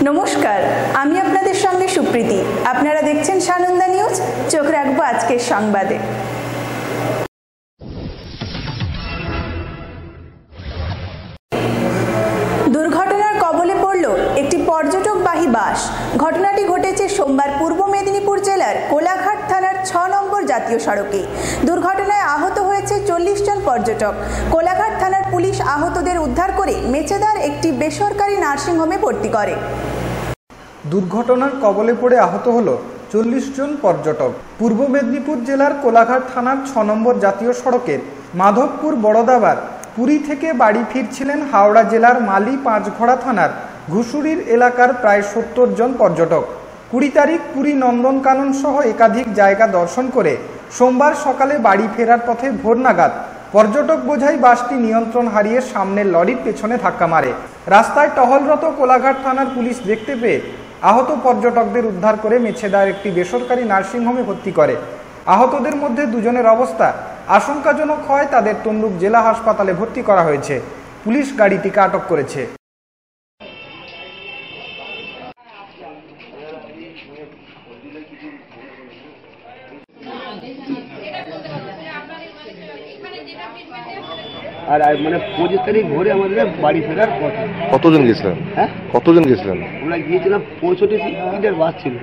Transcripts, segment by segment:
নমস্কার, আমি আপনাদের সঙ্গে সুপ্রীতি। আপনারা দেখছেন সানন্দা নিউজ। চোখ রাখবো আজকের সংবাদে। দুর্ঘটনার কবলে পড়ল একটি পর্যটকবাহী বাস। ঘটনাটি ঘটেছে সোমবার পূর্ব মেদিনীপুর জেলার কোলাঘাট থানার ৬ নম্বর জাতীয় সড়কে। দুর্ঘটনায় আহত হয়েছে ৪০ জন পর্যটক। কোলাঘাট থানার পুলিশ আহতদের উদ্ধার করে মেচেদার একটি বেসরকারি নার্সিংহোমে ভর্তি করে। দুর্ঘটনার কবলে পড়ে আহত হল ৪০ জন পর্যটক। পূর্ব মেদিনীপুর জেলার কোলাঘাট থানার ৬ নম্বর জাতীয় সড়কের মাধবপুর বড়দাবার পুরী থেকে বাড়ি ফিরছিলেন হাওড়া জেলার মালি পাঁচঘড়া থানার ঘুষুরির এলাকার প্রায় ৭০ জন পর্যটক। ২০ তারিখ পুরী নন্দনকানন সহ একাধিক জায়গা দর্শন করে সোমবার সকালে বাড়ি ফেরার পথে ভোর নাগাদ পর্যটক বোঝাই বাসটি নিয়ন্ত্রণ হারিয়ে সামনের লরির পেছনে ধাক্কা মারে। রাস্তায় টহলরত কোলাঘাট থানার পুলিশ দেখতে পেয়ে আহত পর্যটকদের উদ্ধার করে মেছেদার একটি বেসরকারি নার্সিংহোমে ভর্তি করে। আহতদের মধ্যে দুজনের অবস্থা আশঙ্কাজনক হয় তাদের তমলুক জেলা হাসপাতালে ভর্তি করা হয়েছে। পুলিশ গাড়িটিকে আটক করেছে। আর মানে ২৫ তারিখ ভোরে আমাদের বাড়ি ফেরার কথা। কতজন গেছিলেন? হ্যাঁ, কতজন গেছিলেন? আমরা গিয়েছিলাম ৬৫ সিটের বাস ছিল,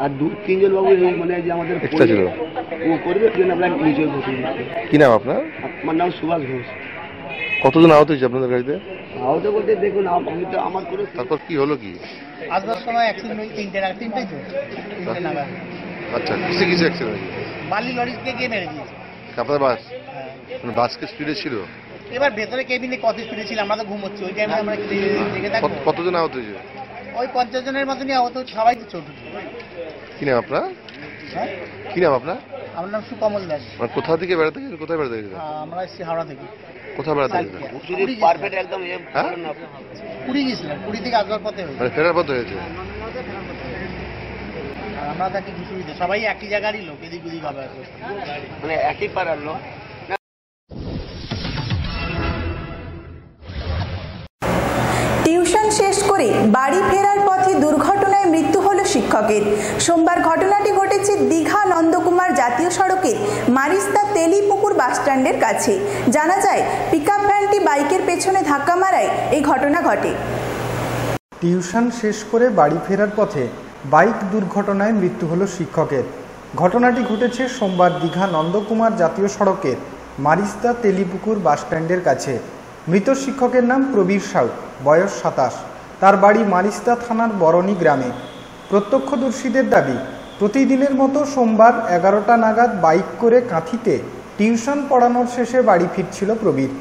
আর ২-৩ জন বাবু মানে যে আমাদের এক্সট্রা ছিল, ও করবে ট্রেন আমরা নিজে বসে। কি নাম আপনার? আমার নাম সুভাষ ঘোষ। কতজন আহত হয়েছে আপনাদের গাড়িতে? আহত বলতে দেখুন, আমি তো আমার করে। তারপর কি হলো? কি আসবার সময় অ্যাক্সিডেন্ট হয়েছে, তিনটাই তো 3টে নাগাদ। আচ্ছা, কিসে কিসে অ্যাক্সিডেন্ট হয়েছে? বালি লরিকে গিয়ে মেরে দিয়েছে আপনার বাস? মানে বাসকে স্পিডে ছিল? এবার ভেতরে কেবিনে কত স্পিডে ছিল, আমরা তো ঘুমোচ্ছি, ওই টাইমে আমরা জেগে থাকবো। কতজন আহত হয়েছে? ওই ৫০ জনের মতনই আহত, সবাই তো ছোট। কি নাম আপনার? হ্যাঁ, কি নাম আপনার? আমার নাম সুকমল দাস। মানে কোথা থেকে বেড়াতে গেছেন? কোথায় বেড়াতে গেছেন? আমরা এসেছি হাওড়া থেকে। কোথায় বেড়াতে গেছেন? পারফেক্ট একদম। হ্যাঁ, পুরী গেছিলাম, পুরী থেকে আসবার পথে হয়েছে। মানে ফেরার পথে হয়েছে। আর আমরা থাকি ঘুষুরিতে, সবাই একই জায়গারই লোক, এদিক ওদিক হবে, মানে একই পাড়ার লোক। টিউশন শেষ করে বাড়ি ফেরার পথে দুর্ঘটনায় মৃত্যু হলো শিক্ষকের। সোমবার ঘটনাটি ঘটেছে দীঘা নন্দকুমার জাতীয় সড়কের মারিস্তা তেলিপুকুর বাসস্ট্যান্ডের কাছে। জানা যায়, পিকআপ ভ্যানটি বাইকের পেছনে ধাক্কা মারায় এই ঘটনা ঘটে। টিউশন শেষ করে বাড়ি ফেরার পথে বাইক দুর্ঘটনায় মৃত্যু হলো শিক্ষকের। ঘটনাটি ঘটেছে সোমবার দীঘা নন্দকুমার জাতীয় সড়কের মারিস্তা তেলিপুকুর বাসস্ট্যান্ডের কাছে। মৃত শিক্ষকের নাম প্রবীর সাউ, বয়স ২৭। তার বাড়ি মারিস্তা থানার বরণী গ্রামে। প্রত্যক্ষদর্শীদের দাবি, প্রতিদিনের মতো সোমবার ১১টা নাগাদ বাইক করে কাঁথিতে টিউশন পড়ানোর শেষে বাড়ি ফিরছিল প্রবীর।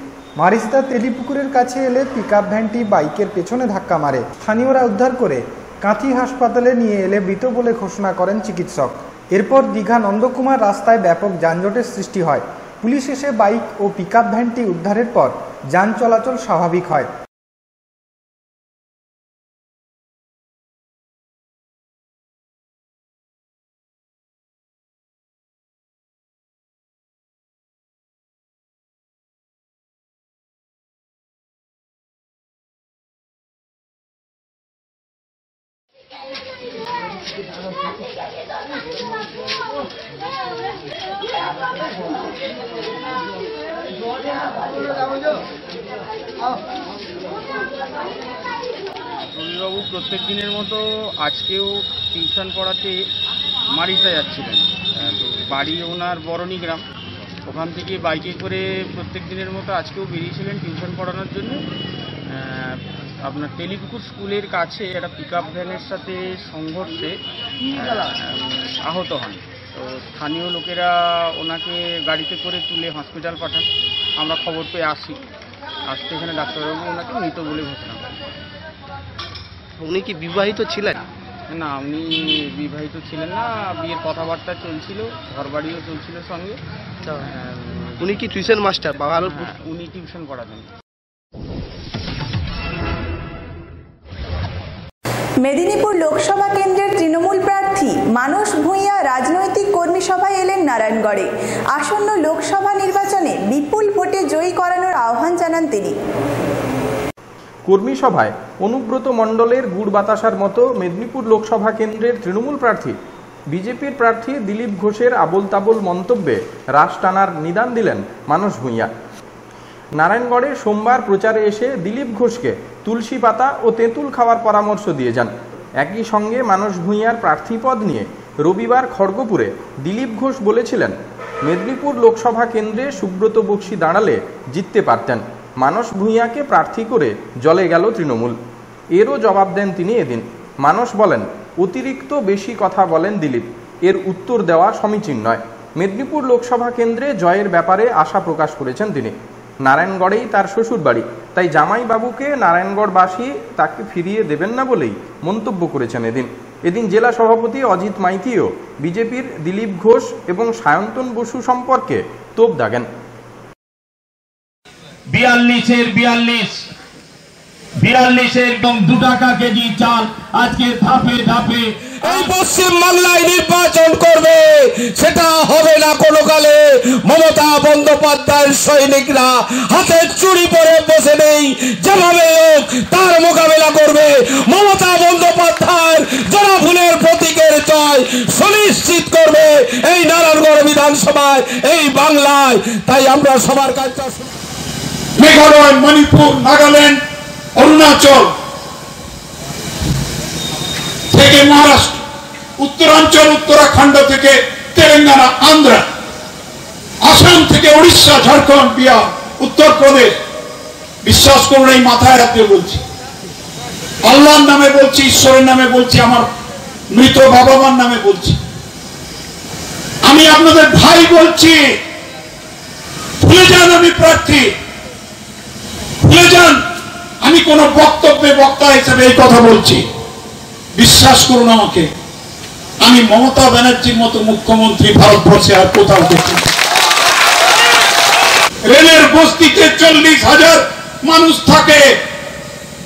মারিস্তা তেলিপুকুরের কাছে এলে পিকআপ ভ্যানটি বাইকের পেছনে ধাক্কা মারে। স্থানীয়রা উদ্ধার করে কাঁথি হাসপাতালে নিয়ে এলে মৃত বলে ঘোষণা করেন চিকিৎসক। এরপর দীঘা নন্দকুমার রাস্তায় ব্যাপক যানজটের সৃষ্টি হয়। পুলিশ এসে বাইক ও পিকআপ ভ্যানটি উদ্ধারের পর যান চলাচল স্বাভাবিক হয়। রবিবাবু প্রত্যেক দিনের মতো আজকেও টিউশন পড়াতে মারিস্তা যাচ্ছিলেন। তো বাড়ি ওনার বরণী গ্রাম, ওখান থেকে বাইকে করে প্রত্যেক দিনের মতো আজকেও বেরিয়েছিলেন টিউশন পড়ানোর জন্য। আপনার তেলিপুকুর স্কুলের কাছে একটা পিকআপ ভ্যানের সাথে সংঘর্ষে আহত হন। তো স্থানীয় লোকেরা ওনাকে গাড়িতে করে তুলে হসপিটাল পাঠান। আমরা খবর পেয়ে আসতে এখানে ডাক্তারবাবু ওনাকে মৃত বলে ঘোষণা করেন। উনি কি বিবাহিত ছিলেন? না, উনি বিবাহিত ছিলেন না। বিয়ের কথাবার্তা চলছিল, ঘরবাড়িও চলছিল সঙ্গে। উনি কি টিউশন মাস্টার? উনি টিউশন পড়াতেন। মেদিনীপুর লোকসভা কেন্দ্রের তৃণমূল প্রার্থী মানস ভূঁইয়া রাজনৈতিক কর্মী সভায় এলেন নারায়ণগড়ে। আসন্ন লোকসভা নির্বাচনে বিপুল ভোটে জয়ী করানোর আহ্বান জানান তিনি। কর্মী সভায় অনুব্রত মণ্ডলের গুড় বাতাসার মতো মেদিনীপুর লোকসভা কেন্দ্রের তৃণমূল প্রার্থী বিজেপির প্রার্থী দিলীপ ঘোষের আবোল তাবোল মন্তব্যে রাশ টানার নিদান দিলেন মানস ভূঁইয়া। নারায়ণগড়ে সোমবার প্রচারে এসে দিলীপ ঘোষকে তুলসী পাতা ও তেঁতুল খাওয়ার পরামর্শ দিয়ে যান। একই সঙ্গে মানস ভূঁইয়ার প্রার্থীপদ নিয়ে রবিবার খড়গপুরে দিলীপ ঘোষ বলেছিলেন, মেদিনীপুর লোকসভা কেন্দ্রে সুব্রত বক্সী দাঁড়ালে জিততে পারতেন। মানস ভূঁইয়াকে প্রার্থী করে জলে গেল তৃণমূল। এরও জবাব দেন তিনি এদিন। মানস বলেন, অতিরিক্ত বেশি কথা বলেন দিলীপ, এর উত্তর দেওয়া সমীচীন নয়। মেদিনীপুর লোকসভা কেন্দ্রে জয়ের ব্যাপারে আশা প্রকাশ করেছেন তিনি। নারায়ণগড়েই তার শ্বশুর বাড়ি, তাই জামাইবাবুকে নারায়ণগড়বাসী তাকে ফিরিয়ে দেবেন না বলেই মন্তব্য করেছেন এদিন জেলা সভাপতি অজিত মাইতিও বিজেপির দিলীপ ঘোষ এবং সায়ন্তন বসু সম্পর্কে তোপ দাগেন। 42 এবং 2 টাকা কেজি চাল আজকে ধাপে ধাপে এই পশ্চিম বাংলায় নির্বাচন করবে, সেটা হবে না কোনো কালে। মমতা বন্দ্যোপাধ্যায়ের সৈনিকরা হাতে চুরি পরে বসে নেই, যেভাবে হোক তার মোকাবেলা করবে। মমতা বন্দ্যোপাধ্যায়ের জনফুলের প্রতীকের জয় সুনিশ্চিত করবে এই নারায়ণগড় বিধানসভায়, এই বাংলায়। তাই আমরা সবার কাছে মেঘালয়, মণিপুর, নাগাল্যান্ড, অরুণাচল থেকে মহারাষ্ট্র, উত্তরাঞ্চল, উত্তরাখণ্ড থেকে তেলেঙ্গানা, আন্ধ্রা, আসাম থেকে উড়িষ্যা, ঝাড়খণ্ড, বিহার, উত্তরপ্রদেশ, বিশ্বাস করুন এই মাথায় রাখতে বলছি, আল্লাহর নামে বলছি, ঈশ্বরের নামে বলছি, আমার মৃত বাবা মার নামে বলছি, আমি আপনাদের ভাই বলছি, ভুলে যান আমি প্রার্থী, ভুলে যান আমি কোন বক্তব্যে বক্তা হিসেবে এই কথা বলছি। বিশ্বাস করুন আমাকে, আমি মমতা ব্যানার্জির মতো মুখ্যমন্ত্রী ভারতবর্ষে আর কোথাও দেখি। রেলের বস্তিতে 40,000 মানুষ থাকে,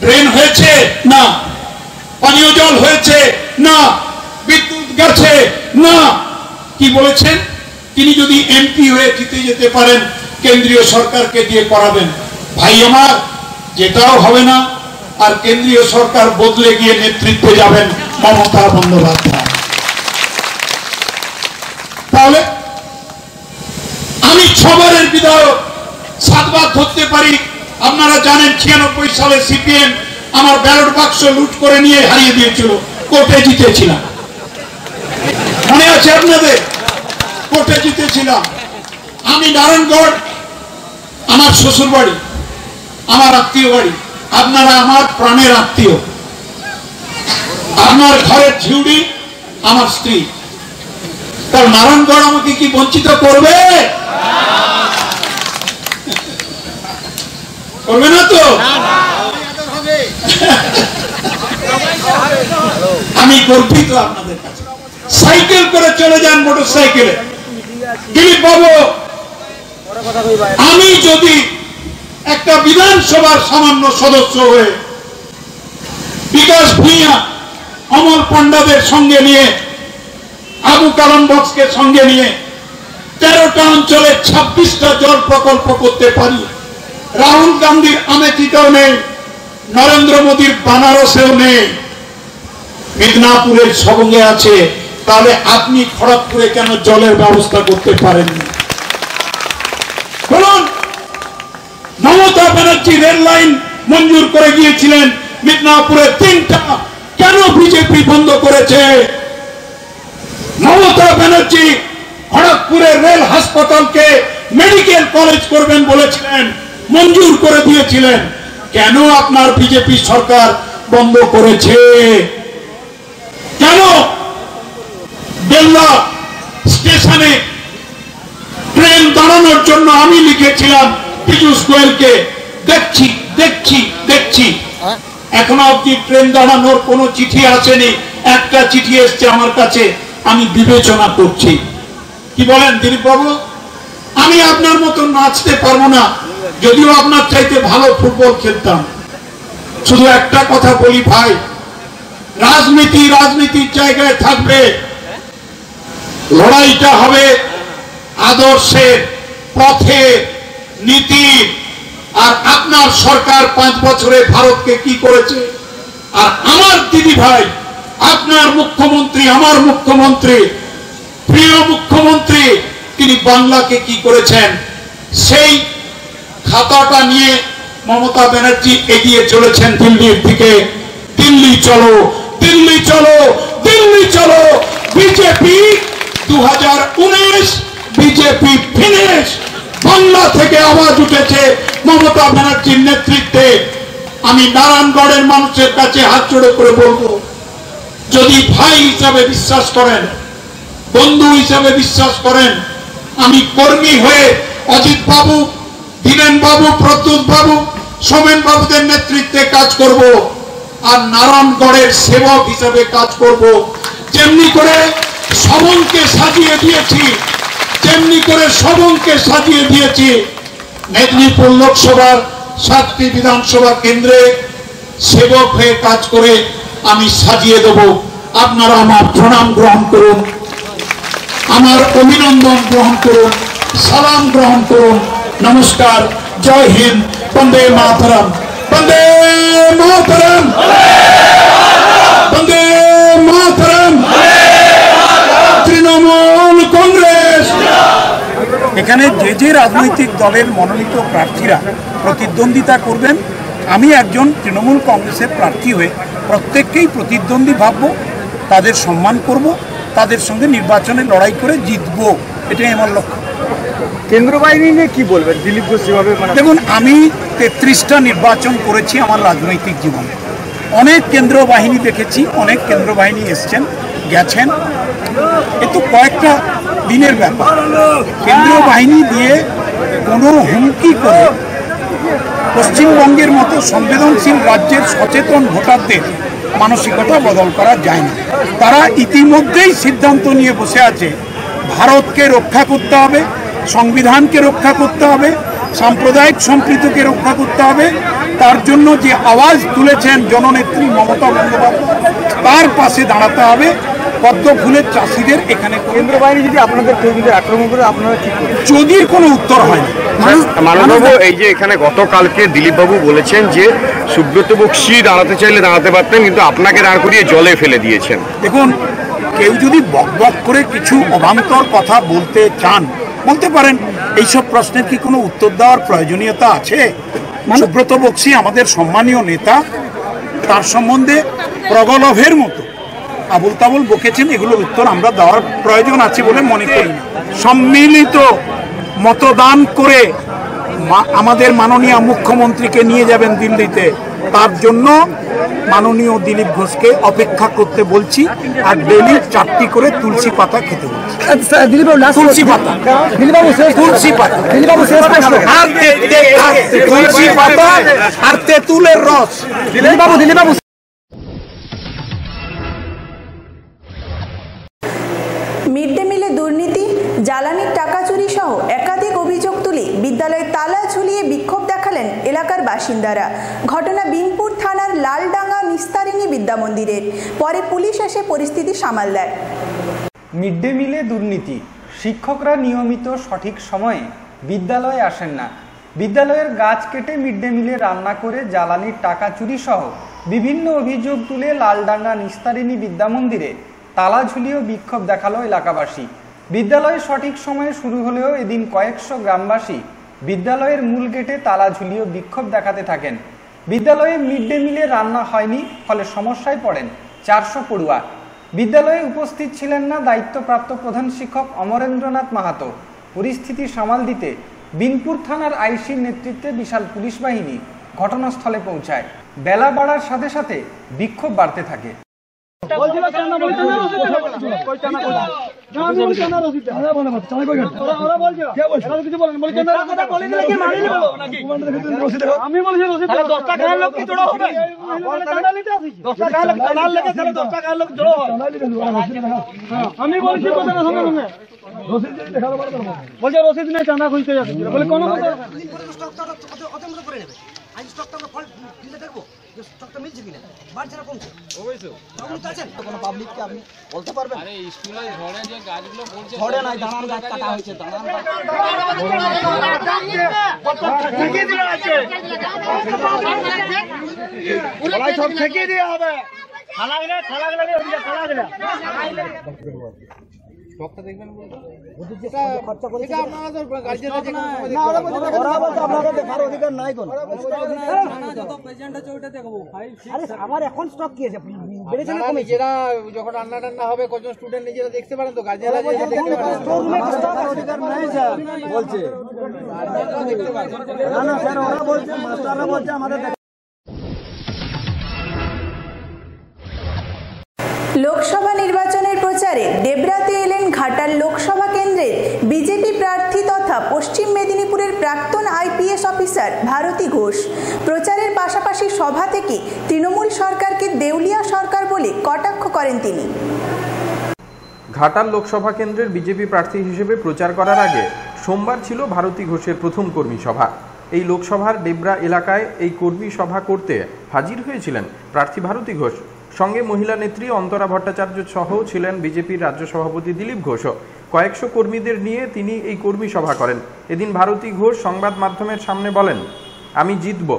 ড্রেন হয়েছে না, পানীয় জল হয়েছে না, বিদ্যুৎ গেছে না। কি বলেছেন? তিনি যদি এমপি হয়ে জিতে যেতে পারেন, কেন্দ্রীয় সরকারকে দিয়ে করাবেন। ভাই আমার, যেটাও হবে না, আর কেন্দ্রীয় সরকার বদলে গিয়ে নেতৃত্বে যাবেন মমতা বন্দ্যোপাধ্যায়। তাহলে আমি 6 বারের বিধায়ক, 7 বার ধরতে পারি। আপনারা জানেন 96 সালে সিপিএম আমার ব্যালট বাক্স লুট করে নিয়ে হারিয়ে দিয়েছিল, কোর্টে জিতেছিলাম। মনে আছে আপনাদের? কোর্টে জিতেছিলাম। আমি নারায়ণগড় আমার শ্বশুর বাড়ি, আমার আত্মীয় বাড়ি, আপনারা আমার প্রাণের আত্মীয়, আমার ঘরের ঝিউড়ি আমার স্ত্রী। তার নারায়ণগড় আমাকে কি বঞ্চিত করবে? করবে না তো? আমি গর্বিত আপনাদের কাছে। সাইকেল করে চলে যান, মোটর সাইকেলে। দিলীপ বাবু, আমি যদি একটা বিধানসভার সামান্য সদস্য হয়ে বিকাশ ভূঁইয়া, অমল পান্ডাদের সঙ্গে নিয়ে, আবু কালাম বক্সকে সঙ্গে নিয়ে 13টা অঞ্চলে 26টা জল প্রকল্প করতে পারি, রাহুল গান্ধীর আমেথিতেও নেই, নরেন্দ্র মোদীর বানারসেও নেই, মিদনাপুরের সঙ্গে আছে, তাহলে আপনি খড়গপুরে কেন জলের ব্যবস্থা করতে পারেননি? বলুন, মমতা ব্যানার্জি রেল লাইন মঞ্জুর করে গিয়েছিলেন, মিদনাপুরে 3টা কেন বিজেপি বন্ধ করেছে? মমতা ব্যানার্জি খড়গপুরের রেল হাসপাতালকে মেডিকেল কলেজ করবেন বলেছিলেন, মঞ্জুর করে দিয়েছিলেন, কেন আপনার বিজেপি সরকার বন্ধ করেছে? কেন বেল্লা স্টেশনে ট্রেন দাঁড়ানোর জন্য আমি লিখেছিলাম পীযূষ গোয়েলকে, দেখছি দেখছি দেখছি, এখনো অব্দি ট্রেন দাঁড়ানোর কোনো চিঠি আসেনি। একটা চিঠি এসছে আমার কাছে, আমি বিবেচনা করছি। কি বলেন দিলীপ বাবু? আমি আপনার মতো নাচতে পারবো না, যদিও আপনার চাইতে ভালো ফুটবল খেলতাম। শুধু একটা কথা বলি ভাই, রাজনীতি রাজনীতির জায়গায় থাকবে, লড়াইটা হবে আদর্শের, পথে, নীতি, আর আপনার সরকার 5 বছরে ভারতকে কি করেছে, আর আমার দিদি ভাই আপনার মুখ্যমন্ত্রী, আমার মুখ্যমন্ত্রী, প্রিয় মুখ্যমন্ত্রী, তিনি বাংলাকে কি করেছেন, সেই খাতাটা নিয়ে মমতা ব্যানার্জি এগিয়ে চলেছেন দিল্লির দিকে। দিল্লি চলো, দিল্লি চলো, দিল্লি চলো, বিজেপি 2019, বিজেপি ফিনিশ। বাংলা থেকে আওয়াজ উঠেছে মমতা ব্যানার্জির নেতৃত্বে। আমি নারায়ণগড়ের মানুষের কাছে হাত জোড়ে করে বলবো, যদি ভাই হিসাবে বিশ্বাস করেন, বন্ধু হিসাবে বিশ্বাস করেন, আমি কর্মী হয়ে অজিত বাবু, দীনেন বাবু, প্রদ্যুৎ বাবু, সোমেন বাবুদের নেতৃত্বে কাজ করব, আর নারায়ণগড়ের সেবক হিসাবে কাজ করব। যেমনি করে শবনকে সাজিয়ে দিয়েছি, যেমনি করে শবনকে সাজিয়ে দিয়েছি, মেদিনীপুর লোকসভার 7টি বিধানসভা কেন্দ্রে সেবক হয়ে কাজ করে আমি সাজিয়ে দেব। আপনারা আমার প্রণাম গ্রহণ করুন, আমার অভিনন্দন গ্রহণ করুন, সালাম গ্রহণ করুন। নমস্কার, জয় হিন্দ, বন্দে মাতরম, বন্দে মাতরম, বন্দে মাতরম, তৃণমূল কংগ্রেস। এখানে যে যে রাজনৈতিক দলের মনোনীত প্রার্থীরা প্রতিদ্বন্দ্বিতা করবেন, আমি একজন তৃণমূল কংগ্রেসের প্রার্থী হয়ে প্রত্যেককেই প্রতিদ্বন্দ্বী ভাবব, তাদের সম্মান করব, তাদের সঙ্গে নির্বাচনে লড়াই করে জিতবো, এটাই আমার লক্ষ্য। কেন্দ্র বাহিনী নিয়ে কি বলবেন? দিলীপ ঘোষ যেভাবে দেখুন, আমি 33টা নির্বাচন করেছি আমার রাজনৈতিক জীবনে। অনেক কেন্দ্র বাহিনী দেখেছি, অনেক কেন্দ্র বাহিনী এসছেন গেছেন, এ তো কয়েকটা দিনের ব্যাপার। কেন্দ্রীয় বাহিনী দিয়ে কোনো হুমকি করে পশ্চিমবঙ্গের মতো সংবেদনশীল রাজ্যের সচেতন ভোটারদের মানসিকতা বদল করা যায় না। তারা ইতিমধ্যেই সিদ্ধান্ত নিয়ে বসে আছে, ভারতকে রক্ষা করতে হবে, সংবিধানকে রক্ষা করতে হবে, সাম্প্রদায়িক সম্প্রীতিকে রক্ষা করতে হবে। তার জন্য যে আওয়াজ তুলেছেন জননেত্রী মমতা বন্দ্যোপাধ্যায়, তার পাশে দাঁড়াতে হবে। পদ্ম ফুলের চাষিদের এখানে কেন্দ্র বাহিনী যদি আপনাদের কেউ যদি আক্রমণ করে, আপনারা ঠিক করবেন? যদি কোনো উত্তর হয় না। মানববাবু, এই যে এখানে গতকালকে দিলীপবাবু বলেছেন যে সুব্রত বক্সী দাঁড়াতে চাইলে দাঁড়াতে পারতেন, কিন্তু আপনাকে দাঁড় করিয়ে জলে ফেলে দিয়েছেন। দেখুন, কেউ যদি বকবক করে কিছু অবান্তর কথা বলতে চান বলতে পারেন, এইসব প্রশ্নের কি কোনো উত্তর দেওয়ার প্রয়োজনীয়তা আছে? সুব্রত বক্সী আমাদের সম্মানীয় নেতা, তার সম্বন্ধে প্রগলভের মতো আবুল তাবুল বকেছেন, এগুলোর উত্তর আমরা দেওয়ার প্রয়োজন আছে বলে মনে করি না। সম্মিলিত মতদান করে আমাদের মাননীয় মুখ্যমন্ত্রীকে নিয়ে যাবেন দিল্লিতে, তার জন্য মাননীয় দিলীপ ঘোষকে অপেক্ষা করতে বলছি, আর ডেলি 4টি করে তুলসী পাতা খেতে বলছি। তুলসী পাতা, তুলসী পাতা, তুলসী পাতা আর তেঁতুলের রস। দিলীপবাবু মিড ডে মিলে দুর্নীতি, জ্বালানির টাকা চুরি সহ একাধিক অভিযোগ তুলে বিদ্যালয়ে তালা ঝুলিয়ে বিক্ষোভ দেখালেন এলাকার বাসিন্দারা। ঘটনা বিনপুর থানার লালডাঙ্গা নিস্তারিণী বিদ্যামন্দিরের। পরে পুলিশ এসে পরিস্থিতি সামাল দেয়। মিড ডে মিলে দুর্নীতি, শিক্ষকরা নিয়মিত সঠিক সময়ে বিদ্যালয়ে আসেন না, বিদ্যালয়ের গাছ কেটে মিড ডে মিলে রান্না করে জ্বালানির টাকা চুরি সহ বিভিন্ন অভিযোগ তুলে লালডাঙ্গা নিস্তারিণী বিদ্যামন্দিরে তালা ঝুলিয়েও বিক্ষোভ দেখালো এলাকাবাসী। বিদ্যালয়ে সঠিক সময়ে শুরু হলেও এদিন কয়েকশো গ্রামবাসী বিদ্যালয়ের মূল গেটে তালা ঝুলিয়েও বিক্ষোভ দেখাতে থাকেন। বিদ্যালয়ে মিড ডে মিলে রান্না হয়নি, ফলে সমস্যায় পড়েন 400 পড়ুয়া। বিদ্যালয়ে উপস্থিত ছিলেন না দায়িত্বপ্রাপ্ত প্রধান শিক্ষক অমরেন্দ্রনাথ মাহাতো। পরিস্থিতি সামাল দিতে বিনপুর থানার আইসির নেতৃত্বে বিশাল পুলিশ বাহিনী ঘটনাস্থলে পৌঁছায়। বেলা বাড়ার সাথে সাথে বিক্ষোভ বাড়তে থাকে। রসিদ নেই, চাঁদা খুঁজতে যাচ্ছে বলে কোনো স্টকটা মিলছে কিনা, বাড়ছে না কমছে? আপনি তো আছেন, কোনো পাবলিককে আপনি বলতে পারবেন? আরে স্কুলে ঝড়ে যে গাছগুলো পড়ছে, ঝড়ে নাই, দাঁড়ান গাছ কাটা হয়েছে, দাঁড়ান ঠেকিয়ে দেওয়া আছে, সব ঠেকিয়ে দেওয়া হবে। খালা গেলে খালা গেলে স্টকটা দেখবেন, খরচা করে আপনারা আপনাদের দেখার অধিকার নাই। কোন আমার এখন স্টক কি আছে, বেড়েছে না কমেছে? নিজেরা যখন রান্না টান্না হবে কজন স্টুডেন্ট নিজেরা দেখতে পারেন, তো গার্জিয়ানরা দেখতে পারেন, অধিকার নাই স্যার বলছে। না না স্যার, ওরা বলছে, মাস্টাররা বলছে আমাদের। লোকসভা নির্বাচনের প্রচারে দেবরাতে এলেন ঘাটাল লোকসভা কেন্দ্রের বিজেপি প্রার্থী তথা পশ্চিম মেদিনীপুরের প্রাক্তন আইপিএস অফিসার ভারতী ঘোষ। প্রচারের পাশাপাশি সভা থেকে তৃণমূল সরকারকে দেউলিয়া সরকার বলে কটাক্ষ করেন তিনি। ঘাটাল লোকসভা কেন্দ্রের বিজেপি প্রার্থী হিসেবে প্রচার করার আগে সোমবার ছিল ভারতী ঘোষের প্রথম কর্মী সভা। এই লোকসভার ডেবরা এলাকায় এই কর্মী সভা করতে হাজির হয়েছিলেন প্রার্থী ভারতী ঘোষ। সঙ্গে মহিলা নেত্রী অন্তরা ভট্টাচার্য সহ ছিলেন বিজেপির রাজ্য সভাপতি দিলীপ ঘোষ। কয়েকশো কর্মীদের নিয়ে তিনি এই কর্মী সভা করেন। এদিন ভারতী ঘোষ সংবাদ মাধ্যমের সামনে বলেন, আমি জিতব,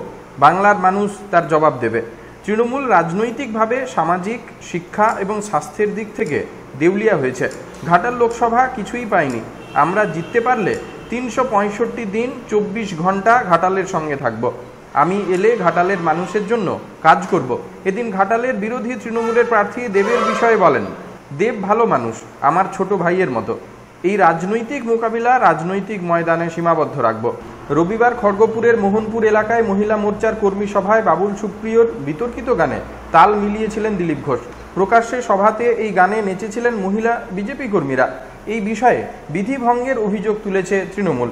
বাংলার মানুষ তার জবাব দেবে। তৃণমূল রাজনৈতিকভাবে, সামাজিক, শিক্ষা এবং স্বাস্থ্যের দিক থেকে দেউলিয়া হয়েছে। ঘাটাল লোকসভা কিছুই পায়নি। আমরা জিততে পারলে 365 দিন 24 ঘন্টা ঘাটালের সঙ্গে থাকব। আমি এলে ঘাটালের মানুষের জন্য কাজ করব। এদিন ঘাটালের বিরোধী তৃণমূলের প্রার্থী দেবের বিষয়ে বলেন, দেব ভালো মানুষ, আমার ছোট ভাইয়ের মতো। এই রাজনৈতিক মোকাবিলা রাজনৈতিক ময়দানে সীমাবদ্ধ রাখব। রবিবার খড়গপুরের মোহনপুর এলাকায় মহিলা মোর্চার কর্মী সভায় বাবুল সুপ্রিয়র বিতর্কিত গানে তাল মিলিয়েছিলেন দিলীপ ঘোষ। প্রকাশ্যে সভাতে এই গানে নেচেছিলেন মহিলা বিজেপি কর্মীরা। এই বিষয়ে বিধিভঙ্গের অভিযোগ তুলেছে তৃণমূল।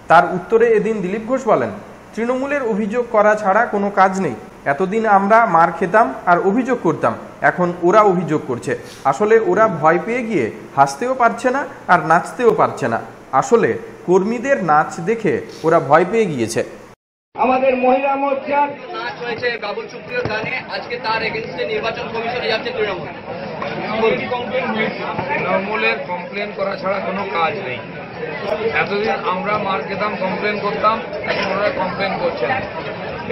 তার উত্তরে এদিন দিলীপ ঘোষ বলেন, তৃণমূলের অভিযোগ করা ছাড়া কোনো কাজ নেই। এতদিন আমরা মার খেতাম আর অভিযোগ করতাম, এখন ওরা অভিযোগ করছে। আসলে ওরা ভয় পেয়ে গিয়ে হাসতেও পারছে না আর নাচতেও পারছে না। আসলে কর্মীদের নাচ দেখে ওরা ভয় পেয়ে গিয়েছে। আমাদের মহিলা মোর্চার নাচ হয়েছে বাবুল সুপ্রিয়র গানে, আজকে তার এগেইনস্টে নির্বাচন কমিশনে যাচ্ছে তৃণমূল। তৃণমূলের কমপ্লেন করা ছাড়া কোনো কাজ নেই। এতদিন আমরা মার খেতাম, কমপ্লেন করতাম, এখন ওরা কমপ্লেন করছে না।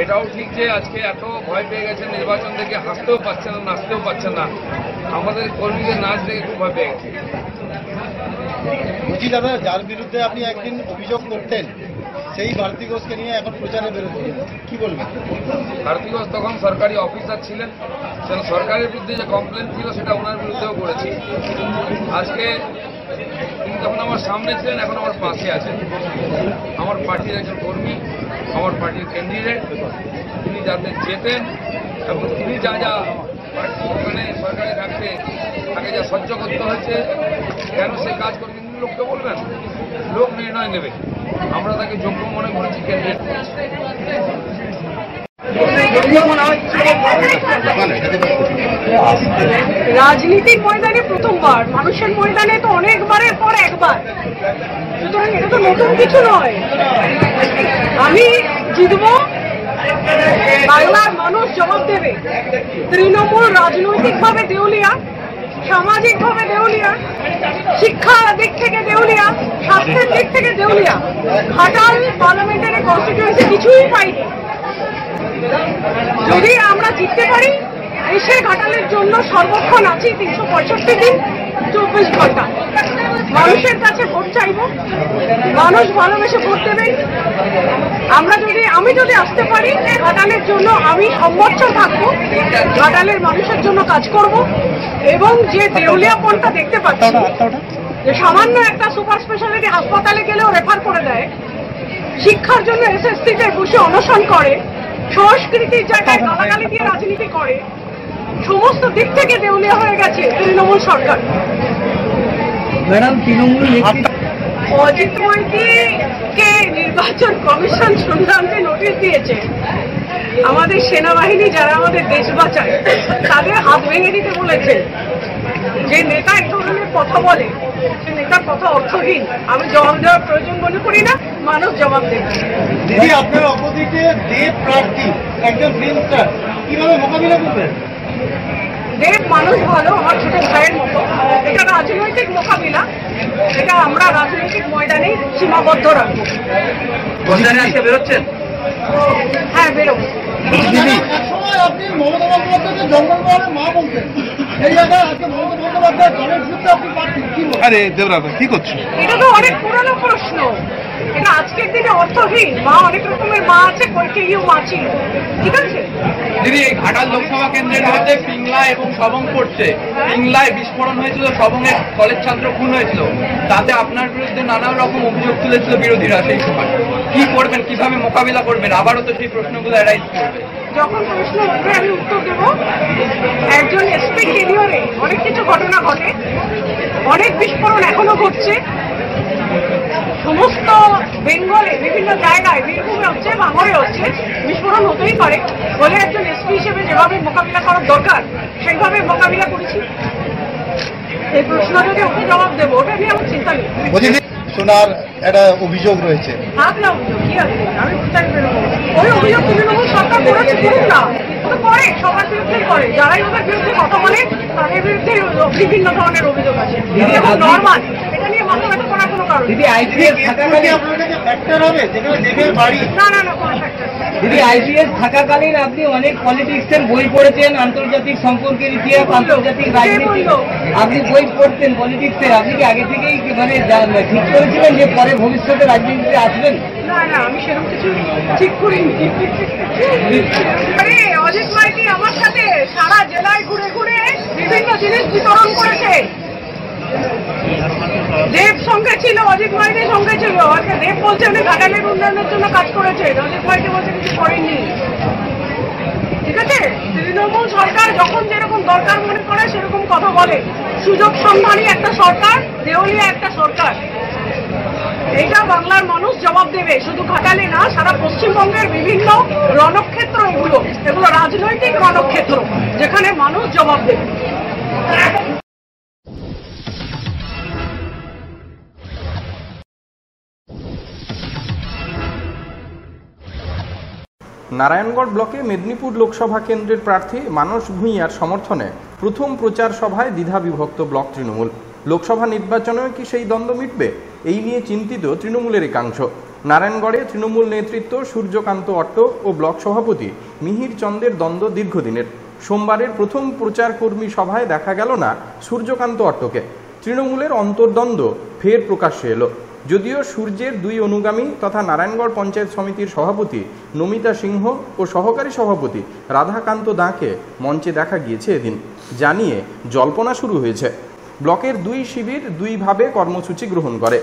এটাও ঠিক যে আজকে এত ভয় পেয়ে গেছে নির্বাচন থেকে, হাসতেও পারছে না, নাচতেও পারছে না। আমাদের কর্মীদের নাচ দেখে খুব ভয় পেয়ে গেছে। বলছি দাদা, যার বিরুদ্ধে আপনি একদিন অভিযোগ করতেন, সেই ভারতী ঘোষকে নিয়ে এখন প্রচারে বেরোচ্ছেন, কি বলবেন? ভারতী ঘোষ তখন সরকারি অফিসার ছিলেন, সেটা সরকারের বিরুদ্ধে যে কমপ্লেন ছিল সেটা ওনার বিরুদ্ধেও করেছি। আজকে তিনি তখন আমার সামনে ছিলেন, এখন আমার পাশে আছেন। আমার পার্টির একজন কর্মী, আমার পার্টির ক্যান্ডিডেট, তিনি যাতে জেতেন এবং তিনি যা যা ওখানে সরকারে থাকতে তাকে যা সহ্য করতে হয়েছে, কেন সে কাজ করে, কিন্তু লোককে বলবেন, লোক নির্ণয় নেবে। আমরা তাকে যোগ্য মনে করেছি, ক্যান্ডিডেট করেছি। রাজনীতির ময়দানে প্রথমবার, মানুষের ময়দানে তো অনেকবারের পর একবার, সুতরাং এটা তো নতুন কিছু নয়। আমি জিতব, বাংলার মানুষ জবাব দেবে। তৃণমূল রাজনৈতিকভাবে দেউলিয়া, সামাজিকভাবে দেউলিয়া, শিক্ষার দিক থেকে দেউলিয়া, স্বাস্থ্যের দিক থেকে দেউলিয়া। ঘাটাল পার্লামেন্টারি কনস্টিটিউয়েন্সি কিছুই পাইনি। যদি আমরা জিততে পারি, এসে ঘাটালের জন্য সর্বক্ষণ আছি 365 দিন 24 ঘন্টা। মানুষের কাছে ভোট চাইব, মানুষ ভালোবেসে ভোট দেবেন। আমি যদি আসতে পারি, ঘাটালের জন্য আমি সম্মত থাকবো, ঘাটালের মানুষের জন্য কাজ করব। এবং যে দেউলিয়াপনটা দেখতে পাচ্ছি, যে সামান্য একটা সুপার স্পেশালিটি হাসপাতালে গেলেও রেফার করে দেয়, শিক্ষার জন্য এসএসসিতে বসে অনশন করে, সংস্কৃতির জায়গায় গালাগালি দিয়ে রাজনীতি করে, সমস্ত দিক থেকে দেউলিয়া হয়ে গেছে তৃণমূল সরকার। ম্যাডাম, তৃণমূল অজিত মাইতিকে নির্বাচন কমিশন শুনলামতে নোটিশ দিয়েছে। আমাদের সেনাবাহিনী যারা আমাদের দেশ বাঁচায়, তাদের হাত ভেঙে দিতে বলেছে। যে নেতা এই ধরনের কথা বলে, সে নেতার কথা অর্থহীন। আমি জবাব দেওয়ার প্রয়োজন মনে করি না, মানুষ জবাব দেবে। দিদি, আপনার অপোজিটে দেব প্রার্থী একজন ফিল্ম স্টার, কিভাবে মোকাবিলা করবেন? দেব মানুষ ভালো, আমার ছোট ভাইয়ের মতো। এটা রাজনৈতিক মোকাবিলা, এটা আমরা রাজনৈতিক ময়দানে সীমাবদ্ধ রাখবো। ময়দানে আজকে বেরোচ্ছেন? হ্যাঁ, বেরোবো। আপনি মমতা বন্দ্যোপাধ্যায়কে জঙ্গল মহলে মা বলতেন, এই জায়গায় আজকে মমতা বন্দ্যোপাধ্যায় দলের বিরুদ্ধে আপনি পাচ্ছেন কি? আরে দেবরাজ কি করছো? এটা তো অনেক পুরানো প্রশ্ন, এটা আজকের দিনে অর্থহীন। মা অনেক রকমের মা আছে, কৈকেয়ীও মা ছিল, ঠিক আছে? দিদি, এই ঘাটাল লোকসভা কেন্দ্রের মধ্যে পিংলা এবং সবং পড়ছে। পিংলায় বিস্ফোরণ হয়েছিল, সবংয়ের কলেজ ছাত্র খুন হয়েছিল। তাতে আপনার বিরুদ্ধে নানা রকম অভিযোগ তুলেছিল বিরোধীরা। সেই সময় কি করবেন, কিভাবে মোকাবিলা করবেন? আবারও তো সেই প্রশ্নগুলো এরাইজ করবে। যখন প্রশ্ন উঠবে আমি উত্তর দেবো। একজন এসপি টেনিয়রে অনেক কিছু ঘটনা ঘটে, অনেক বিস্ফোরণ এখনো ঘটছে। সমস্ত বেঙ্গলে বিভিন্ন জায়গায়, বীরভূমে হচ্ছে, ভাঙড়ে হচ্ছে, বিস্ফোরণ হতেই পারে। বলে একজন এসপি হিসেবে যেভাবে মোকাবিলা করার দরকার সেইভাবে মোকাবিলা করেছি। এই প্রশ্ন যদি ওকে জবাব দেবো, ওটা নিয়ে আমার চিন্তা নেই। সোনার একটা অভিযোগ রয়েছে। থাক না অভিযোগ, কি আছে? আমি বিচার বেরোবো। ওই অভিযোগ তৃণমূল সরকার করেছে, করুন না। ও করে, সবার বিরুদ্ধেই করে। যারাই ওদের বিরুদ্ধে কথা বলে তাদের বিরুদ্ধে বিভিন্ন ধরনের অভিযোগ আছে। এবং নর্মাল, এটা নিয়ে মাথা ব্যথা করার কোনো কারণ দিদি, আইপিএস থাকাকালীন ফ্যাক্টর হবে যেখানে দেবের বাড়ি? না না না, কোনো ফ্যাক্টর। দিদি, আইপিএস থাকাকালীন আপনি অনেক পলিটিক্সের বই পড়েছেন, আন্তর্জাতিক সম্পর্কের ইতিহাস, আন্তর্জাতিক রাজনীতি, আপনি বই পড়তেন পলিটিক্সের। আপনি কি আগে থেকেই মানে ঠিক করেছিলেন যে পরে ভবিষ্যতে রাজনীতিতে আসবেন? না না, আমি সেরকম কিছু ঠিক করিনি। আরে অজিত মাইতি আমার সাথে সারা জেলায় ঘুরে ঘুরে বিভিন্ন জিনিস বিতরণ করেছে। দেব সঙ্গে ছিল, অজিত মাইতির সঙ্গে ছিল। আজকে দেব বলছে উনি ঘাটালের উন্নয়নের জন্য কাজ করেছে, অজিত মাইতি বলছে কিছু করেননি। ঠিক আছে, তৃণমূল সরকার যখন যেরকম দরকার মনে করে সেরকম কথা বলে। সুযোগ সন্ধানী একটা সরকার, দেউলিয়া একটা সরকার। এইটা বাংলার মানুষ জবাব দেবে, শুধু ঘাটালে না, সারা পশ্চিমবঙ্গের বিভিন্ন রণক্ষেত্র। এগুলো রাজনৈতিক রণক্ষেত্র, যেখানে মানুষ জবাব দেবে। নারায়ণগড় ব্লকে মেদিনীপুর লোকসভা কেন্দ্রের প্রার্থী মানস ভূঁইয়ার সমর্থনে প্রথম প্রচার সভায় দ্বিধাবিভক্ত ব্লক তৃণমূল। লোকসভা নির্বাচনেও কি সেই দ্বন্দ্ব মিটবে, এই নিয়ে চিন্তিত তৃণমূলের একাংশ। নারায়ণগড়ে তৃণমূল নেতৃত্ব সূর্যকান্ত অট্ট ও ব্লক সভাপতি মিহির চন্দ্রের দ্বন্দ্ব দীর্ঘদিনের। সোমবারের প্রথম প্রচার কর্মী সভায় দেখা গেল না সূর্যকান্ত অট্টকে। তৃণমূলের অন্তর্দ্বন্দ্ব ফের প্রকাশ্যে এলো। যদিও সূর্যের দুই অনুগামী তথা নারায়ণগড় পঞ্চায়েত সমিতির সভাপতি নমিতা সিংহ ও সহকারী সভাপতি রাধাকান্ত দাঁকে মঞ্চে দেখা গিয়েছে এদিন, জানিয়ে জল্পনা শুরু হয়েছে। ব্লকের দুই শিবির দুইভাবে কর্মসূচি গ্রহণ করে।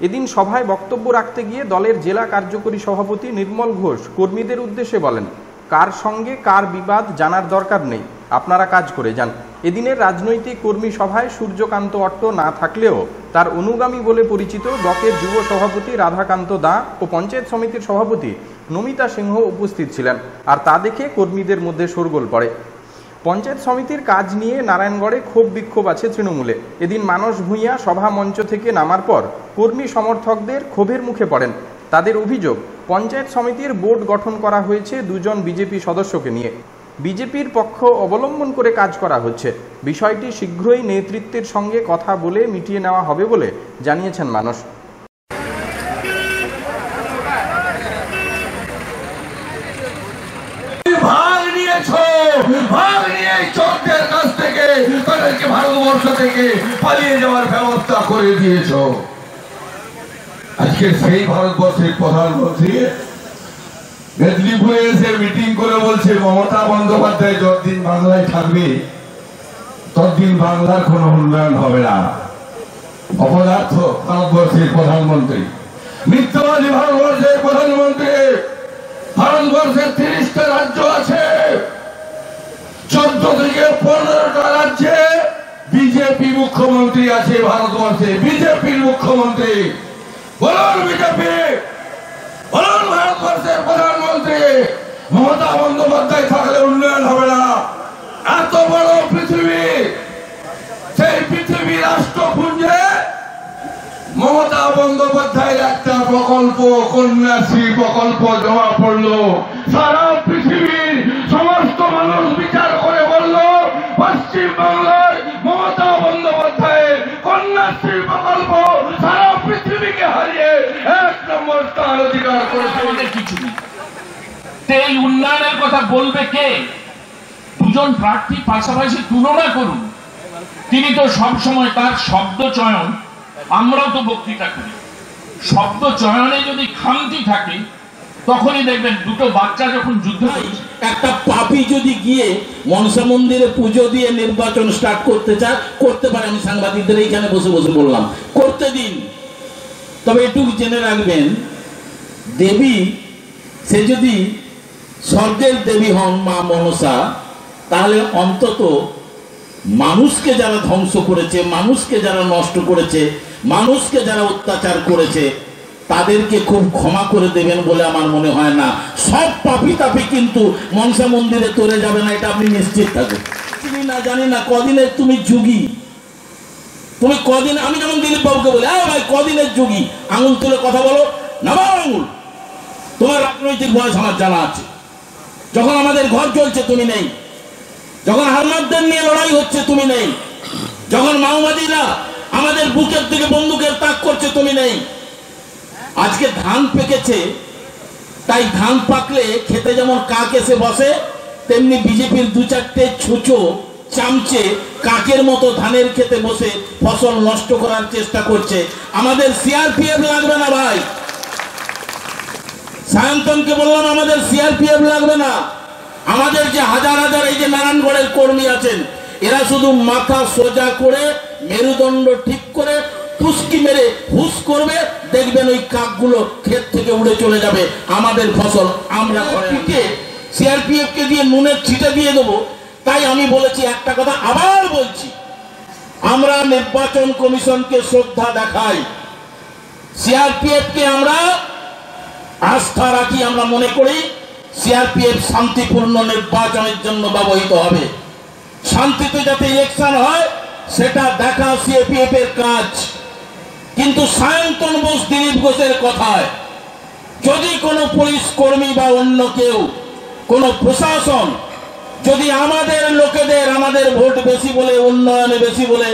এদিন সভায় বক্তব্য রাখতে গিয়ে দলের জেলা কার্যকরী সভাপতি নির্মল ঘোষ কর্মীদের উদ্দেশ্যে বলেন, কার সঙ্গে কার বিবাদ জানার দরকার নেই, আপনারা কাজ করে যান। এদিনের রাজনৈতিক কর্মী সভায় সূর্যকান্ত অট্ট না থাকলেও তার অনুগামী বলে পরিচিত ব্লকের যুব সভাপতি রাধাকান্ত দা ও পঞ্চায়েত সমিতির সভাপতি নমিতা সিংহ উপস্থিত ছিলেন। আর তা দেখে কর্মীদের মধ্যে শোরগোল পড়ে। পঞ্চায়েত সমিতির কাজ নিয়ে নারায়ণগড়ে ক্ষোভ বিক্ষোভ আছে তৃণমূলে। এদিন মানস ভূঁইয়া সভা মঞ্চ থেকে নামার পর কর্মী সমর্থকদের ক্ষোভের মুখে পড়েন। তাদের অভিযোগ, পঞ্চায়েত সমিতির বোর্ড গঠন করা হয়েছে দুজন বিজেপি সদস্যকে নিয়ে। বিজেপির পক্ষ অবলম্বন করে কাজ করা হচ্ছে। বিষয়টি শীঘ্রই নেতৃত্বের সঙ্গে কথা বলে মিটিয়ে নেওয়া হবে বলে জানিয়েছেন মানস। ভারতবর্ষ থেকে পালিয়ে যাওয়ার ব্যবস্থা করে দিয়েছ। আজকে সেই ভারতবর্ষের প্রধানমন্ত্রী মেদিনীপুরে এসে মিটিং করে বলছে মমতা বন্দ্যোপাধ্যায় যতদিন বাংলায় থাকবে ততদিন বাংলার কোনো উন্নয়ন হবে না। অপদার্থ ভারতবর্ষের প্রধানমন্ত্রী, মিথ্যাবাদী ভারতবর্ষের প্রধানমন্ত্রী। ভারতবর্ষের 30টা রাজ্য আছে, 14 থেকে 15টা রাজ্যে বিজেপি মুখ্যমন্ত্রী আছে। ভারতবর্ষে বিজেপির মুখ্যমন্ত্রী। বলুন বিজেপি, বলুন ভারতবর্ষের প্রধানমন্ত্রী, মমতা বন্দ্যোপাধ্যায় থাকলে উন্নয়ন হবে না। এত বড় পৃথিবী, সেই পৃথিবী রাষ্ট্রপুঞ্জে মমতা বন্দ্যোপাধ্যায়ের একটা প্রকল্প, কন্যাশ্রী প্রকল্প জমা পড়লো। সারা পৃথিবীর সমস্ত সমস্ত মানুষ বিচার করে বলল পশ্চিমবাংলার মমতা বন্দ্যোপাধ্যায়ের কন্যাশ্রী প্রকল্প সারা পৃথিবীকে হারিয়ে 1 নম্বর স্থান অধিকার করেছে। আমাদের কিছু নেই, এই উন্নয়নের কথা বলবে কে? দুজন প্রার্থী পাশাপাশি তুলনা করুন। তিনি তো সবসময় তার শব্দ চয়ন, আমরাও তো বক্তৃতা করি, শব্দ চয়নে যদি খামতি থাকে তখনই দেখবেন দুটো বাচ্চা যখন যুদ্ধ করছে। একটা পাপী যদি গিয়ে মনসা মন্দিরে পুজো দিয়ে নির্বাচন স্টার্ট করতে চায়, করতে পারে। আমি সাংবাদিকদের এইখানে বসে বসে বললাম করতে দিন, তবে এটুকু জেনে রাখবেন, দেবী সে যদি স্বর্গের দেবী হন মা মনসা, তাহলে অন্তত মানুষকে যারা ধ্বংস করেছে, মানুষকে যারা নষ্ট করেছে, মানুষকে যারা অত্যাচার করেছে, তাদেরকে খুব ক্ষমা করে দেবেন বলে আমার মনে হয় না। সব পাপি তাপি কিন্তু মনসা মন্দিরে তোলে যাবে না, এটা আপনি নিশ্চিত থাকুন। তুমি না জানি না কদিনের তুমি যুগী, তুমি কদিন, আমি যেমন দিলীপ বাবুকে বলি, ভাই কদিনের যুগী, আঙুল তুলে কথা বলো, নামাও আঙুল। তোমার রাজনৈতিক বয়স আমার জানা আছে। যখন আমাদের ঘর চলছে তুমি নেই, যখন হারমাদদের নিয়ে লড়াই হচ্ছে তুমি নেই, যখন মাওবাদীরা আমাদের বুকের দিকে বন্দুকের তাক করছে তুমি নেই। আজকে ধান পেকেছে, তাই ধান পাকলে খেতে যেমন কাক এসে বসে, তেমনি বিজেপির 2-4টে ছুঁচো চামচে কাকের মতো ধানের খেতে বসে ফসল নষ্ট করার চেষ্টা করছে। আমাদের সিআরপিএফ লাগবে না ভাই, সায়ন্তনকে বললাম আমাদের সিআরপিএফ লাগবে না। আমাদের যে হাজার হাজার এই যে নারায়ণগড়ের কর্মী আছেন, এরা শুধু মাথা সোজা করে মেরুদণ্ড ঠিক করে পুস্কি মেরে হুস করবে, দেখবেন ওই কাকগুলো ক্ষেত থেকে উড়ে চলে যাবে। আমাদের ফসল আমরা পিঠে সিআরপিএফ কে দিয়ে নুনের ছিটে দিয়ে দেবো। তাই আমি বলেছি একটা কথা, আবার বলছি, আমরা নির্বাচন কমিশনকে শ্রদ্ধা দেখাই, সিআরপিএফ কে আমরা আস্থা রাখি। আমরা মনে করি সিআরপিএফ শান্তিপূর্ণ নির্বাচনের জন্য ব্যবহৃত হবে। শান্তিতে যাতে ইলেকশন হয় সেটা দেখা সিআরপিএফ এর কাজ। কিন্তু সায়ন্তন বোস, দিলীপ ঘোষের কথায় যদি কোনো পুলিশ কর্মী বা অন্য কেউ, কোনো প্রশাসন যদি আমাদের লোকেদের, আমাদের ভোট বেশি বলে, উন্নয়নে বেশি বলে,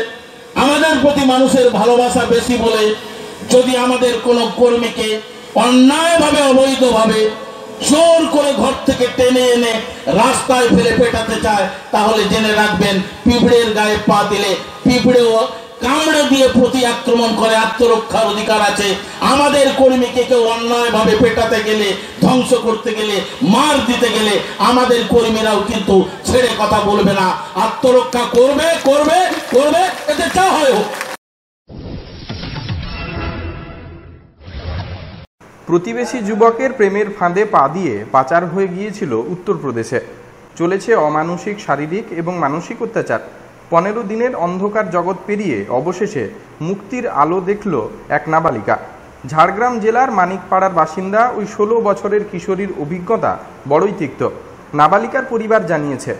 আমাদের প্রতি মানুষের ভালোবাসা বেশি বলে, যদি আমাদের কোনো কর্মীকে অন্যায়ভাবে অবৈধভাবে জোর করে ঘর থেকে টেনে এনে রাস্তায় ফেলে পেটাতে চায়, তাহলে জেনে রাখবেন পিঁপড়ের গায়ে পা দিলে পিঁপড়েও কামড়ে দিয়ে প্রতি আক্রমণ করে, আত্মরক্ষার অধিকার আছে। আমাদের কর্মীকে কেউ অন্যায়ভাবে পেটাতে গেলে, ধ্বংস করতে গেলে, মার দিতে গেলে আমাদের কর্মীরাও কিন্তু ছেড়ে কথা বলবে না, আত্মরক্ষা করবে করবে করবে, এতে যা হয় হোক। প্রতিবেশী যুবকের প্রেমের ফাঁদে পা দিয়ে পাচার হয়ে গিয়েছিল উত্তরপ্রদেশে। চলেছে অমানসিক শারীরিক এবং মানসিক অত্যাচার। 15 দিনের অন্ধকার জগৎ পেরিয়ে অবশেষে মুক্তির আলো দেখল এক নাবালিকা। ঝাড়গ্রাম জেলার মানিকপাড়ার বাসিন্দা ওই 16 বছরের কিশোরীর অভিজ্ঞতা বড়ই তিক্ত। নাবালিকার পরিবার জানিয়েছে,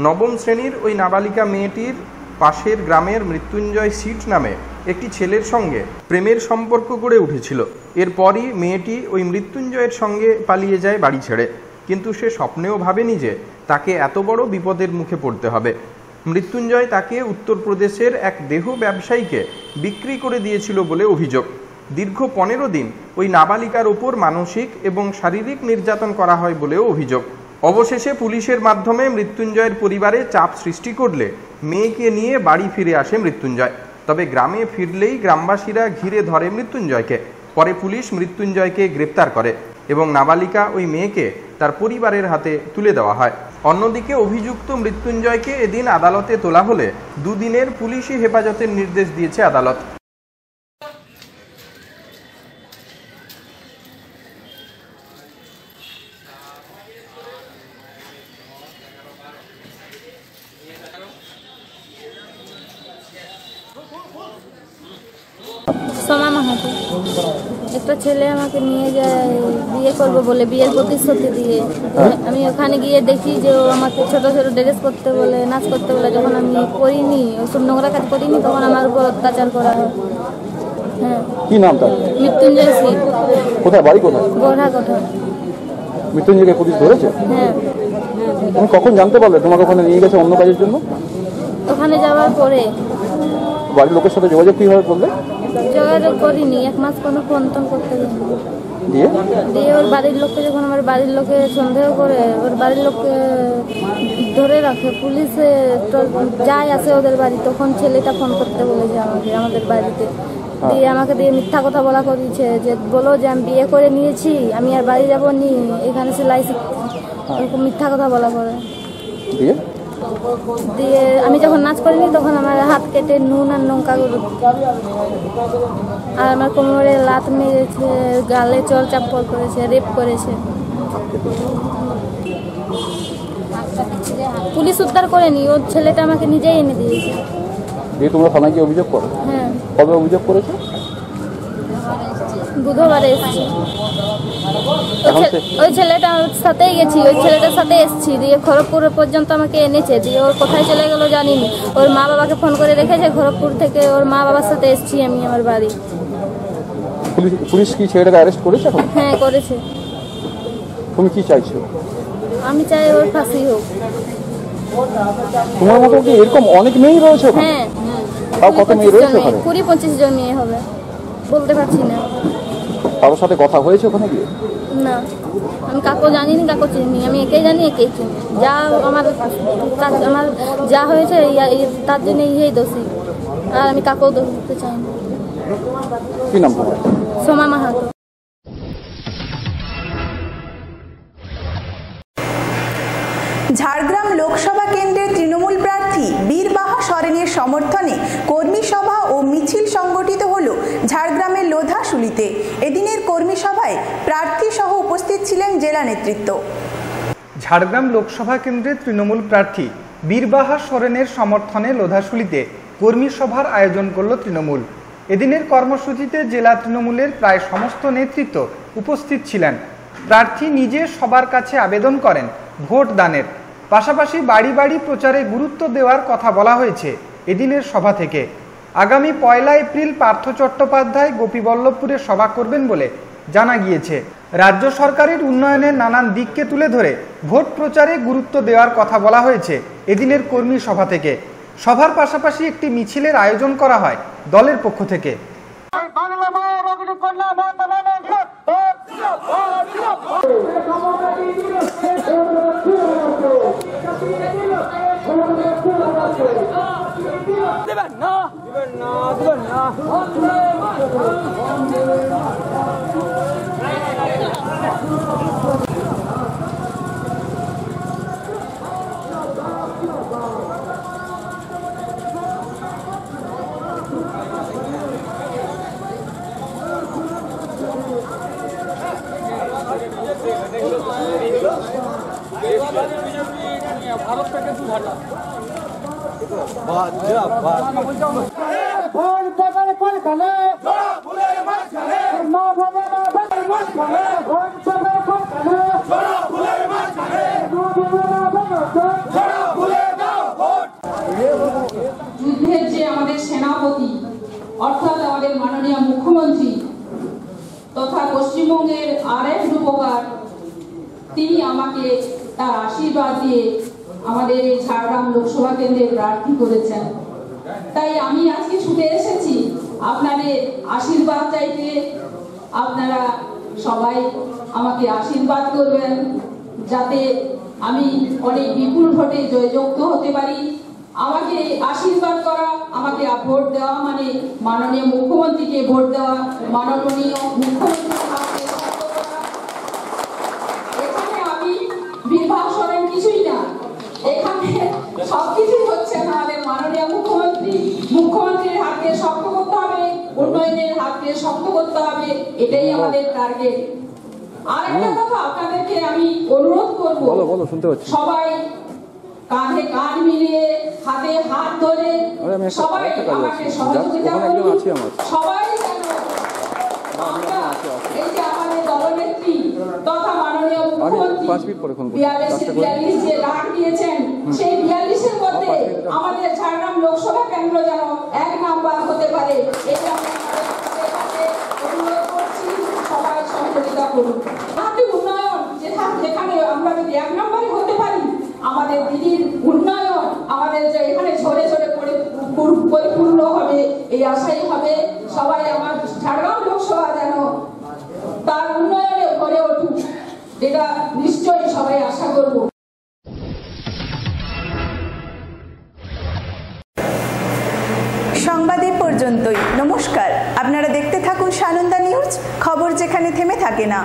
9ম শ্রেণীর ওই নাবালিকা মেয়েটির পাশের গ্রামের মৃত্যুঞ্জয় সিট নামে একটি ছেলের সঙ্গে প্রেমের সম্পর্ক গড়ে উঠেছিল। এরপরই মেয়েটি ওই মৃত্যুঞ্জয়ের সঙ্গে পালিয়ে যায় বাড়ি ছেড়ে, কিন্তু সে স্বপ্নেও ভাবেনি যে তাকে এত বড় বিপদের মুখে পড়তে হবে। মৃত্যুঞ্জয় তাকে উত্তরপ্রদেশের এক দেহ ব্যবসায়ীকে বিক্রি করে দিয়েছিল বলে অভিযোগ। দীর্ঘ 15 দিন ওই নাবালিকার ওপর মানসিক এবং শারীরিক নির্যাতন করা হয় বলেও অভিযোগ। অবশেষে পুলিশের মাধ্যমে মৃত্যুঞ্জয়ের পরিবারে চাপ সৃষ্টি করলে মেয়েকে নিয়ে বাড়ি ফিরে আসে মৃত্যুঞ্জয়। তবে গ্রামে ফিরলেই গ্রামবাসীরা ঘিরে ধরে মৃত্যুঞ্জয়কে। পরে পুলিশ মৃত্যুঞ্জয়কে গ্রেপ্তার করে এবং নাবালিকা ওই মেয়েকে তার পরিবারের হাতে তুলে দেওয়া হয়। অন্যদিকে অভিযুক্ত মৃত্যুঞ্জয়কে এদিন আদালতে তোলা হলে 2 দিনের পুলিশি হেফাজতের নির্দেশ দিয়েছে আদালত। সোমা মাহাতো, একটা ছেলে আমাকে নিয়ে যায় বিয়ে করবে বলে, বিয়ের প্রতিশ্রুতি দিয়ে। আমি ওখানে গিয়ে দেখি যে ও আমাকে ছোট ছোট ড্রেস করতে বলে, নাচ করতে বলে। যখন আমি করিনি, ওসব নোংরা কাজ করিনি, তখন আমার উপর অত্যাচার করা হয়। হ্যাঁ। কি নাম তার? মৃত্যুঞ্জয় সিং। কোথায় বাড়ি? কোথায়? গোড়াঘাটা। মৃত্যুঞ্জয়কে পুলিশ ধরেছে? হ্যাঁ। তুমি কখন জানতে পারলে তোমাকে ওখানে নিয়ে গেছে অন্য কাজের জন্য? ওখানে যাওয়ার পরে। বাড়ির লোকের সাথে যোগাযোগ কিভাবে করলে? যোগাযোগ করিনি, 1 মাস কোনো ফোন টোন করতে দিইনি। দিয়ে ওর বাড়ির লোককে যখন আমার বাড়ির লোকে সন্দেহ করে, ওর বাড়ির লোককে ধরে রাখে পুলিশে, যায় আসে ওদের বাড়ি, তখন ছেলেটা ফোন করতে বলেছে আমাদের বাড়িতে। দিয়ে আমাকে দিয়ে মিথ্যা কথা বলা করেছে, যে বলো যে আমি বিয়ে করে নিয়েছি, আমি আর বাড়ি যাবো নি, এখানে সেলাই শিখতে, মিথ্যা কথা বলা করে। দিয়ে আমি যখন নাচ করিনি তখন আমার হাত কেটে নুন আর লঙ্কা আর আমার কোমরে লাত মেরেছে, গালে চর চাপড় করেছে, রেপ করেছে। পুলিশ উদ্ধার করেনি, ওর ছেলেটা আমাকে নিজেই এনে দিয়েছে। দিয়ে তোমরা থানায় গিয়ে অভিযোগ করো? হ্যাঁ। কবে অভিযোগ করেছো? বুধবারে এসেছি। ওই ছেলেটার সাথেই গেছি, ওই ছেলেটার সাথে এসেছি। দিয়ে খড়গপুর পর্যন্ত আমাকে এনেছে। দিয়ে ওর কোথায় চলে গেল জানিনি। ওর মা বাবাকে ফোন করে রেখেছে, খড়গপুর থেকে ওর মা বাবার সাথে এসেছি আমি আমার বাড়ি। পুলিশ কি ছেলেটাকে অ্যারেস্ট করেছে এখন? হ্যাঁ করেছে। তুমি কি চাইছো? আমি চাই ওর ফাঁসি হোক। তোমার মতো কি এরকম অনেক মেয়ে রয়েছে? হ্যাঁ। তাও কত মেয়ে রয়েছে ওখানে? 20-25 জন মেয়ে হবে, বলতে পারছি না। কারোর সাথে কথা হয়েছে ওখানে গিয়ে? না, আমি কাকু জানিনি, কাকু চিনি, আমি একেই জানি, একেই চিনি। যা আমার যা হয়েছে তার জন্য ইয়েই দোষী, আর আমি কাকেও দোষ দিতে চাই না। কি নাম তোমার? সোমা মাহাতো। ঝাড়গ্রাম লোকসভা কেন্দ্রের তৃণমূল প্রার্থী বীরবাহা সরেনের সমর্থনে কর্মী সভা ও মিছিল সংগঠিত হল ঝাড়গ্রামের লোধাশুলিতে। এদিনের কর্মী সভায় প্রার্থী সহ উপস্থিত ছিলেন জেলা নেতৃত্ব। ঝাড়গ্রাম লোকসভা কেন্দ্রের তৃণমূল প্রার্থী বীরবাহা সরেনের সমর্থনে লোধাশুলিতে কর্মী সভার আয়োজন করল তৃণমূল। এদিনের কর্মসূচিতে জেলা তৃণমূলের প্রায় সমস্ত নেতৃত্ব উপস্থিত ছিলেন। প্রার্থী নিজে সবার কাছে আবেদন করেন ভোট দানের, পাশাপাশি বাড়ি বাড়ি প্রচারে গুরুত্ব দেওয়ার কথা বলা হয়েছে এদিনের সভা থেকে। আগামী 1 এপ্রিল পার্থ চট্টোপাধ্যায় গোপীবল্লভপুরে সভা করবেন বলে জানা গিয়েছে। রাজ্য সরকারের উন্নয়নের নানান দিককে তুলে ধরে ভোট প্রচারে গুরুত্ব দেওয়ার কথা বলা হয়েছে এদিনের কর্মী সভা থেকে। সভার পাশাপাশি একটি মিছিলের আয়োজন করা হয় দলের পক্ষ থেকে। ভারত থেকে 2 ঘন্টা যুদ্ধের যে আমাদের সেনাপতি অর্থাৎ আমাদের মাননীয় মুখ্যমন্ত্রী তথা পশ্চিমবঙ্গের আরেক রূপকার, তিনি আমাকে তার আশীর্বাদ দিয়ে আমাদের এই ঝাড়গ্রাম লোকসভা কেন্দ্রে প্রার্থী করেছেন। তাই আমি আজকে ছুটে এসেছি আপনাদের আশীর্বাদ চাইতে। আপনারা সবাই আমাকে আশীর্বাদ করবেন যাতে আমি অনেক বিপুল ভোটে জয়যুক্ত হতে পারি। আমাকে আশীর্বাদ করা, আমাকে ভোট দেওয়া মানে মাননীয় মুখ্যমন্ত্রীকে ভোট দেওয়া, মাননীয় মুখ্যমন্ত্রীর হাতে এখানে আমি বীরবাহা সরেন কিছুই না, এখানে সবকিছুই হচ্ছে আমাদের মাননীয় মুখ্যমন্ত্রীর হাতকে শক্ত করতে হবে, উন্নয়নের হাতকে শক্ত করতে হবে, এটাই আমাদের টার্গেট। আর একটা কথা আপনাদেরকে আমি অনুরোধ করব, সবাই কাঁধে কাঁধ মিলিয়ে হাতে হাত ধরে সবাই আমাকে সহযোগিতা করুন। সবাই যেন আমরা এই যে আমাদের দলনেত্রী তথা মাননীয় মুখ্যমন্ত্রী 42 যে ডাক দিয়েছেন, সেই 42-এর মধ্যে আমাদের ঝাড়গ্রাম লোকসভা কেন্দ্র যেন 1 নাম্বার হতে পারে, এটা অনুরোধ করছি। সবাই সহযোগিতা করুন। উন্নয়ন যেখানে আমরা যদি 1 নাম্বারে হতে পারি, আমাদের দিদির উন্নয়ন আমাদের যে এখানে ঝরে ঝরে পরিপূর্ণ হবে, এই আশাই হবে। সবাই আমার ঝাড়গ্রাম লোকসভা যেন তার উন্নয়নে ভরে উঠুক, যেটা নিশ্চয়ই সবাই আশা করব। সংবাদ এই পর্যন্তই। নমস্কার। আপনারা দেখতে থাকুন সানন্দা নিউজ, খবর যেখানে থেমে থাকে না।